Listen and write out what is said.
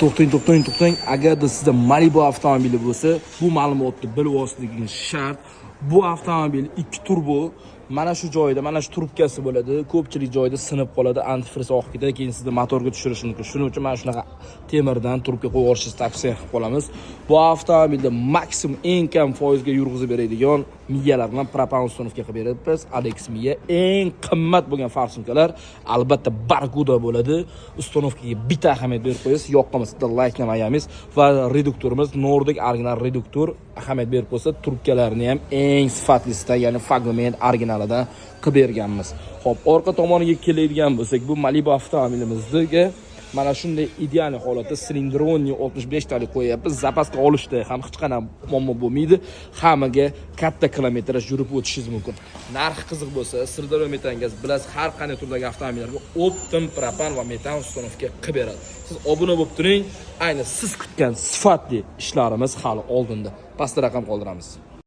To'xtang. Agarda sizda Malibu avtomobili bo'lsa, bu ma'lumotni bilib olishligingiz shart. Bu avtomobil 2 turbo, mana shu joyda, mana shu trubkasi bo'ladi. Ko'pchilik joyda sinib qoladi, antifriz oqib ketadi, keyin sizni motorga tushirishi mumkin. Shuning uchun mana shunaqa temirdan trubka qo'yib olishingizni tavsiya qilib qolamiz. Bu avtomobilda maksimum eng kam foizga yurg'izib beradigan miyalar bilan propan uстановка qilib beramiz. Alex miya eng qimmat bo'lgan farsunkalar albatta Barguda bo'ladi. Uстановkaga bitta ahamiyat berib qo'yasiz. Yoqqanmasa layklamayamiz va reduktorimiz Nordic original reduktor ahamiyat berib qo'ysa, trubkalarni ham eng sifatlisidan, ya'ni fragment originalidan qilib berganmiz. Xo'p, orqa tomoniga keladigan bo'lsak, bu Malibu avtomobilimizga mana shunday ideal holatda silindronni 65 talik qo'yapmiz. Zapaska olishda ham hech qanday muammo bo'lmaydi. Hammaga katta kilometraj yurib o'tishingiz mumkin. Narxi qiziq bo'lsa, Sirdaryo Metangaz bilasiz, har qanday turdagi avtomobillarga optim propan va metan uстановка qilib beradi. Siz obuna bo'lib turing. Ayni siz kutgan sifatli ishlarimiz hali oldinda. Pastda raqam qoldiramiz.